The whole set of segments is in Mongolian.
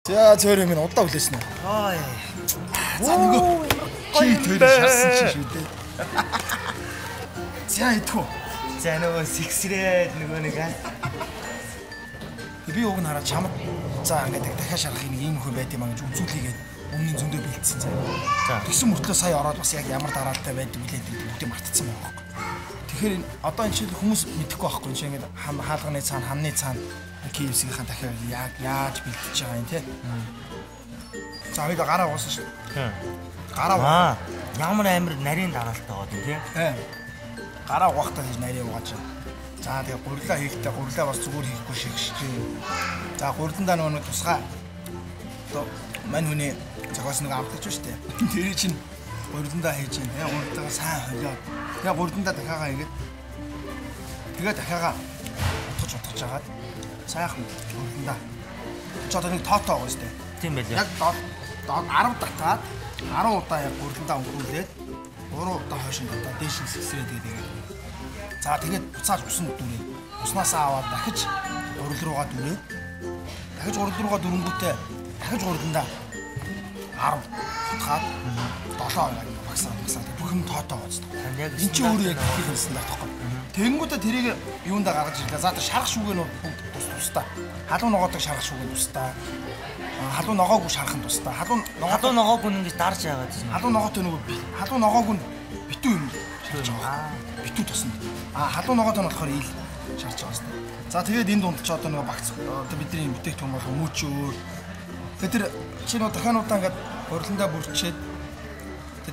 За зөөр минь удаа хүлээсэн үү? Ой. За нөгөө чи тэр шарсан чи шүү дээ. За идэх үү? За нөгөө сэгсрээд нөгөө нэг би уг нь хараад чамд за ингээд дахиад шарах ийм хүн байд юм аа гэж үзүүлээгээд өмнө зөндөө бэлдсэн заа. За тэгсэн мөртлөө сая ороод бас яг ямар дараалтай байдаг билээ бүгдийг мартцсан байгаа байхгүй. Тэгэхээр одоо энэ чинь хүмүүс мэдэхгүй байхгүй энэ ингээд хаалганы цаана хамны цаана KFC-ийн дахиад яаж бэлдэж байгаа юм те. За бид гараа уусна шүү. Гараа ямар амир нарийн дараалтай байгаа юм тий. Гараа угаахтаа гэж нарийн угааж байна. За тэгээ гурилаа хийхдээ гурилаа бас зүгээр хийхгүй шигшж. За гуриландаа нөгөө тусгай. Одоо мань хүний цагаас нэг авдагч шүү дээ. Тэр чинь гуриландаа хийж юм. Тэгээ гурилтаа сайн холиод. Тэгээ гуриландаа дахиагаа хийгээд тэгээ дахиагаа утгаж агаад сайхан гуриландаа. Чи одоо нэг тоотоо байгаа шүү дээ. Тийм байлээ. Яг 10 татаад 10 удаа яг гуриландаа өнгөрүүлээд 3 удаа хойш нь одоо дээш нь сэгсрээд тэгээд за тэгээд буцааж усан дүрээ. Уснасаа аваад дахиж гурил руугаа дүрээ. Дахиж гурил руугаа дүрэнгүүтээ дахиж гуриландаа 10 хатгаад 7 багсаа бүх юм тоотоо гоцдог. Яг энэ чинь өөрөө яг хийх юмсан даа тоххой. Тэнгүүтээ тэрийг юундаа гаргаж ирлээ. За шарах шүүгэнүүд бүгд тусдаа. Халуун ногоотой шарах шүүгэн тусдаа. Халуун ногоогүй шарах нь тусдаа. Халуун ногоогүй ингэж дарж яагаад тийм. Халуун ногоотой нөгөө халуун ногоогүй битүү юм шарж байгаа. Битүү тусна. Халуун ногоотой нь болохоор ил шарж байгаа юм. За тэгээд энэ дунд ч одоо нөгөө багц одоо бидний бүтээгдэхүүн бол хүмүүчөө. Тэгээд тэр чи нөгөө дахиануудаа ингээд гуриландаа бүрчээд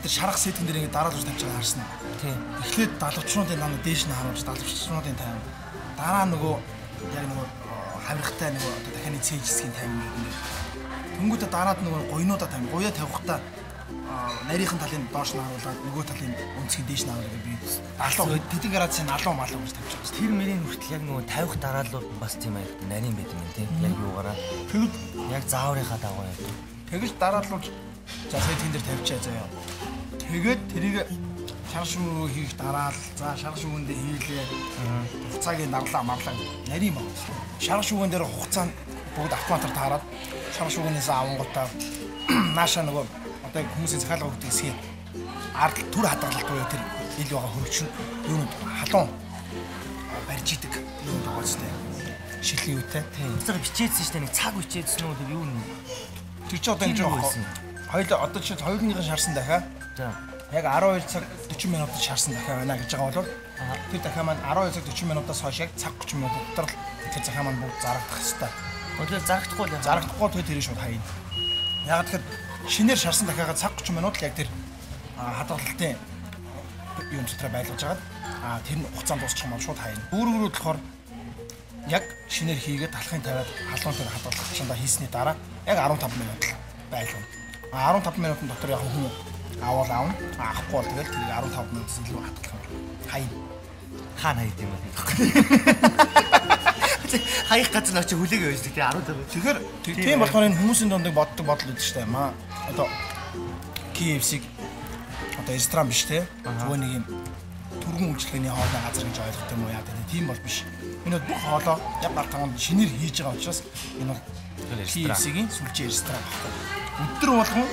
тэр шарах сэтгэн дээр ингээд дараалж тавьж байгаа харсан. Тийм. Эхлээд далавчнуудын наа дээш нь харуулж далавчнуудын тайван. Дараа нөгөө яг нөгөө хавиргатай нөгөө одоо дахианы цээж хэсгийн тайван ингээд. Тэнгүүтээ дараад нөгөө гойнуудаа тавь. Гоёо тавихтаа нарийнхан талын доош нь харуулад нөгөө талын өнцгийн дээш нь харуулад би алуу тэдэн градусын алуу малуу гэж тавьж байгаа. Тэр мөрийн хүртэл яг нөгөө тавих дараалал бас тийм аа нарийн байт юм тийм. Яг юугаараа. Тэгвэл яг зааврынхаа дагуу яг. тэгэл дараалуулж за сэтгэн дээр тавьчаа заяа. Тэгээд тэрийг шар шүүг хийх дараал за шар шүүгэндээ хийлээ. Хугацаагийн дарлаа марлаа нарийн баг. Шар шүүгэн дээр хугацаанд бүгд автоматар таарад шар шүүгнээс авангуудаа нааша нөгөө одоо хүмүүсийн захиалга өгдөг хэсгийг ард түр хадгалалт буюу тэр ил байгаа хөрөгч нь юунд халуун барьж идэг юм байгаа ч тийм шилхэн юутай. Тэр бичээдсэн шүү дээ нэг цаг бичээдсэн үү тэр юу нэ. Тэр чи одоо энэ жоохон хоёул одоо чи хоёулынхаа шарсан дахиа. За яг 12 цаг 40 минутад шарсан дахиа байна гэж байгаа бол тэр дахиа маань 12 цаг 40 минутаас хойш яг цаг 30 минут дотор тэр захиа маань бүгд зарагдах хэвээр. өглөө зарагдахгүй л Зарагдахгүй тэгээд тэрийг шууд хаяа. Яг тэгэхээр шинээр шарсан дахиагаа цаг 30 минут л яг тэр хадгалалтын юм дотроо байлгаж агаад тэр нь хугацаанд дуусчих юм бол шууд хаяа. Өөрөөр болохоор яг шинээр хийгээд талхын тавиад халуун дээр хадгалах чандаа хийсний дараа яг 15 минут байлгана. 15 минутын дотор яг хүн авна. Авахгүй бол тэгэл тэрийг 15 минутаас илүү хадгалах юм. Хаяа. хаана хайд юм бэ? Хаях газар очиж хүлээгээ байждаг тий 15. Тэгэхээр тийм болохоор энэ хүмүүсийн дундыг боддог бодол үүдэж штэ маа. Одоо KFC-г одоо ресторан биш те. Зүгээр нэг юм түргэн үйлчлэгээний хоолой газар гэж ойлгох юм уу яа гэдэг. Тийм бол биш. Энэ бүх хоолой яг гал таванд шинээр хийж байгаа учраас энэ бол KFC-гийн сүлжээ ресторан багтаа. Өдөр болгон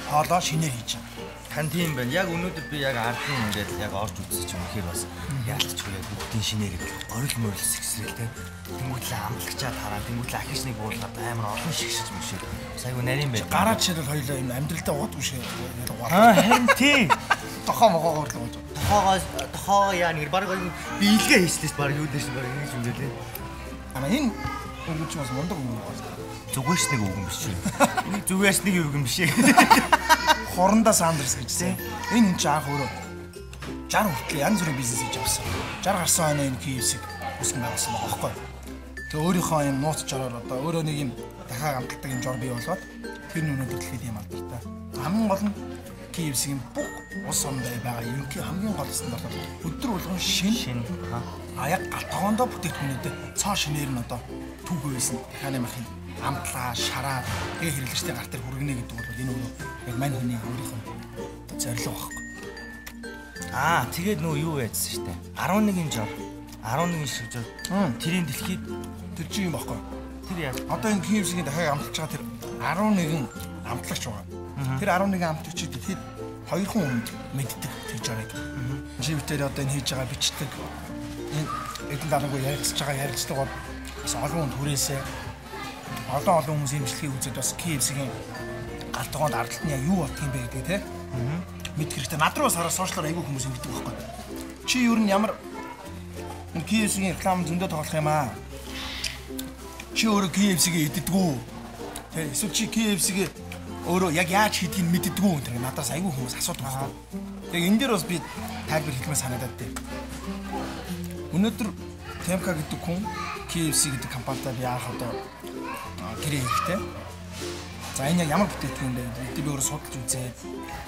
хоолой шинээр хийж байгаа. Тань тийм байна. Яг өнөөдөр би яг ардын ингээд яг орж үзсэж юм ихээр бас яалтчгүй яг бүгдийн шинээр орил морил сэгсрэлтэй. Тэнгүүтлээ амтлагчаад хараа. Тэнгүүтлээ ахиж нэг буулгаад амар олон шигшиж мөшөө. Сайгүй нарийн байна. Гараа жишээл хоёлоо юм амьдралдаа уудгүй шээ. Харин тий. Тохоо могоогоор л болж. Тохоо яа нэр баг биелгээ хийчихлээ баг юу дэш баг ингэж юм гэлээ. Энэ өгч бас мундаг юм байна. Зүгээс нэг үг юм биш үү? Энэ зүгээс нэг үг юм биш ээ. Хоронда Сандерс гэжсэн. Энэ ч анх өөрөө 60 хүртэл янз бүрийн бизнес хийж авсан. 60 гарсан оны энэ KFC-г үсгэн байгуулсан байгаа байхгүй. Тэгээ өөрийнхөө юм нууц жороор одоо өөрөө нэг юм дахиад амтлагдаг юм жор бий болоод тэр нүнээ төлөхөд юм алдартай. Хамгийн гол нь KFC-ийн бүх ус ондоо байгаа ерөнхий хамгийн гол стандарт бол өдөр болгон шин яг галтгоондоо бүтээгдэхүүнүүдэд цоо шинээр нь одоо түүх байсан. Дахианы махын амтлаа, шараа, тэгээ хэрэглэгчдийн гар дээр хүргэнэ гэдэг бол энэ өөрөө яг мань хүний өөрийнхөө зорилго байхгүй. Тэгээд нөө юу яйцсан штэ. 11 жор. 11 шиг жор. Тэрийн дэлхийд тэр чинь юм байхгүй. Тэр яа. Одоо энэ KFC-ийн дахиад амталж байгаа тэр 11 амтлагч байгаа. Тэр 11 амтлагчид тэр 2 хүн хүнд мэддэг тэр жорыг. Живтээр одоо энэ хийж байгаа бичдэг. Энэ эдэн дараагүй ярилцж байгаа бас олон хүнд хүрээсээ олон хүмүүс имжлэхийг үзээд бас KFC-ийн галт тогоонд ардталт нь юу болт юм бэ гэдэг те. Мэд хэрэгтэй. Над руу бас хараа сошиалаар айгүй хүмүүс ингэдэг байхгүй. Чи юу н ямар KFC-ийн реклам зөндөө тоглох юм аа. Чи өөрөө KFC-гээ иддэггүй. Тэ эсвэл чи KFC-гээ өөрөө яг яаж хийдгийг мэддэггүй гэх юм. Надаас айгүй хүмүүс асуудаг байхгүй. Яг энэ дээр бас би тайлбар хэлмээр санагдаад дээ. Өнөөдөр Темка гэдэг хүн KFC гэдэг компанитай би анх одоо гэрээ хийхтэй. За энэ яг ямар бүтээгдэхүүн юм бэ? Би өөрөө судалж үзээд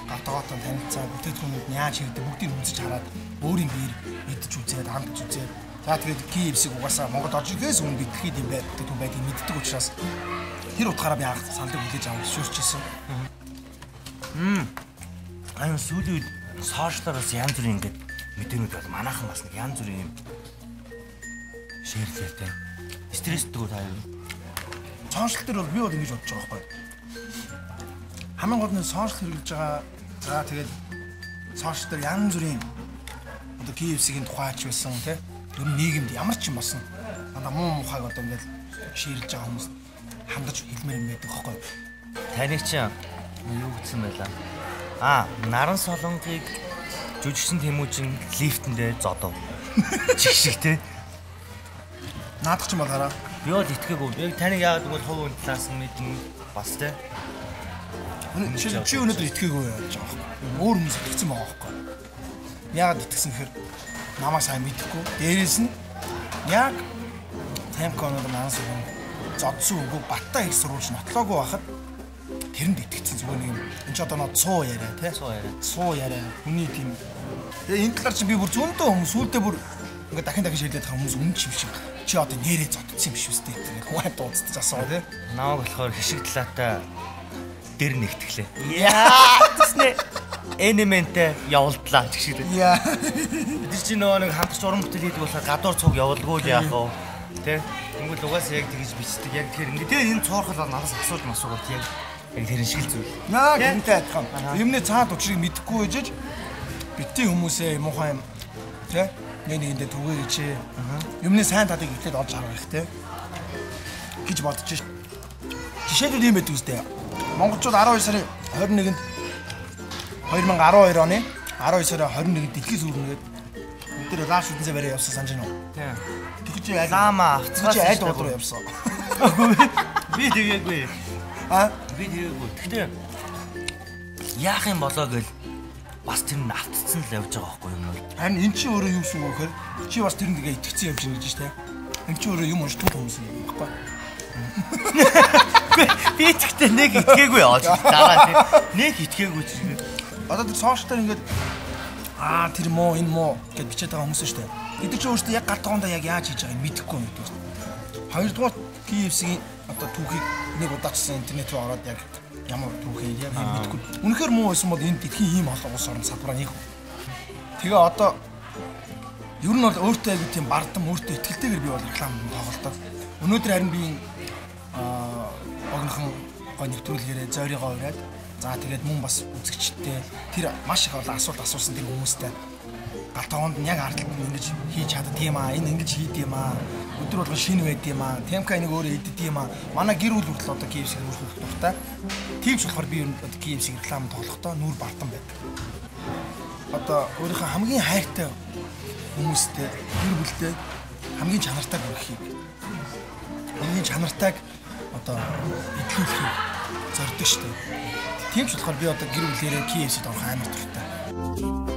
галтгоотон танилцаад бүтээгдэхүүнүүд нь яаж хийдэг бүгдийг үзэж хараад өөрийн биеэр мэдж үзээд хандж үзээд за тэгээд KFC-г угаасаа Монгол орж ирэхээс өмнө бидлэхэд юм байдаг хүн байдгийг мэддэг учраас тэр утгаараа би анх саналыг хүлээж авах шүүрчээсэн. Аюу сүүлийн үед сошиалаар бас янз бүрийн ингээд мэдээнүүд бол манайхан бас нэг янз бүрийн юм шеэрлээтэй. Стресстэй таа юу? Сошиал дээр бол би бол ингэж бодож байгаа байхгүй. Хамгийн гол нь сошиал хэрэглэж байгаа. За тэгээд сошиал дээр янз бүрийн одоо KFC-ийн тухайч байсан тий. Ер нь нийгэмд ямар ч юм болсон. Дандаа муу мухайг одоо ингээд шеэрлж байгаа хүмүүс хандаж хэлмээр юм байдаг байхгүй. Таныг чи юу гэсэн байлаа? Наран солонгыг жүжигчин Тэмүүжин лифтэндээ зодов. Чиг тий. Наадах ч юм бол хараа. Би бол итгээгүй. Яг таныг яагаад гэвэл хувь хүн талаас нь мэднэ бас тий. Чи өнөөдөр итгээгүй яаж байгаа юм. Өөр хүмүүс итгэсэн байгаа байхгүй. Яагаад итгэсэн гэхээр намайг сайн мэдэхгүй. Дээрээс нь яг Темка өнөөдөр манаас өгөн зодсон үгүй баттай их сурвалж нотлоогүй байхад тэрэнд итгэсэн зүгээр нэг юм. Энд ч одоо нөө цуу яриа тий. Цуу яриа. Хүний тийм. Тэгээ энэ талаар чи би бүр зөндөө хүмүүс сүултээ бүр ингээд дахин шийдээд байгаа хүмүүс үнэн чив шиг. Чи одоо нэрээ зодсон юм биш үстэй гэдэг. Хуваан дуудаж асуу тий. Намайг болохоор хишиг талаатай дэр нэгтгэлээ. Яа тэснэ энементэ явуулдлаа ч шиг. Яа. Бид чи нөгөө нэг хамтарч уран бүтээл хийдэг болохоор гадуур цуг явуулгүй яах вэ? Тэ? Тэнгүүл угаасаа яг тэгж бичдэг. Яг тэгэхээр ингээд энэ цуурхал бол надаас асуулт яг тэр шиг л зүйл. Наа гэнтэй адилхан. Юмны цаад учрыг мэдэхгүй байж битгий хүмүүсээ муухай юм тэ? Нэгэндээ түгээ гэж юмны сайн талыг ихлээд олж харах хэрэгтэй гэж бодож шээ. Жишээлбэл юм байдаг үстэй. Монголчууд 12 сарын 21-нд 2012 оны 12 сарын 21-нд дэлхий сүрнэгээд өдөр лааш үдэнсээ барай явсан санаж байна уу? Тийм. Тэгж лама авцгаас аль руу явсан. Би тэгээгүй. Би тэгээгүй. Гэхдээ яах юм болоо гэл бас тэр нь автцсан л явж байгаа байхгүй юм уу? Харин эн чинь өөрөө юу гэсэн үг вэ? Чи бас тэр нэгээ итгэцэн явж байгаа гэж тийм. Эн чинь өөрөө юм уншдаг хүмүүс юм байхгүй. Би тэгтээ нэг итгээгүй оож дараа тийм. Нэг итгээгүй чинь. Одоо тэр сошиалаар ингээд тэр муу энэ муу гэж бичээд байгаа хүмүүс шүү дээ. Эдгээр ч өөртөө яг гал тогоондоо яг яаж хийж байгааг мэдэхгүй юм гэдэг. Хоёрдугаар KFC-ийн одоо түүхийг нэг удаачсан интернет руу ороод яг ямар түүхээ яг мэдэхгүй. Үнэхээр муу байсан бол энэ дэлхийн ийм олон улс орн салбараа нэг. Тэгээ одоо ер нь бол өөртөө яг тийм бардам өөртөө ихтэйгээр би бол реклам тоглолтоо. Өнөөдөр харин би огнхон гоо нэвтрүүлгээрээ зоригоо ураад за тэгээд мөн бас үзэгчтэй тэр маш их олон асуулт асуусан тэр хүмүүстэй гал тогоонд нь яг ардталт ингэж хийж чаддаг юм аа энэ ингэж хийд юм аа өдөр болгон шинэ байд юм аа Темка энийг өөрөө иддэг юм аа манай гэр бүл хүртэл одоо KFC хөрвүүлэх дуртай тийм ч болохоор би ер нь KFC реклам тоглохдоо нүүр бартан байдаг одоо өөрийнхөө хамгийн хайртай хүмүүстэй гэр бүлтэй хамгийн чанартай хүрхийг хамгийн чанартайг одоо идэлүүлэхийг зорддог шүү дээ. Тийм ч болохоор би одоо гэр бүлээрээ KFC-д орох амар дуртай.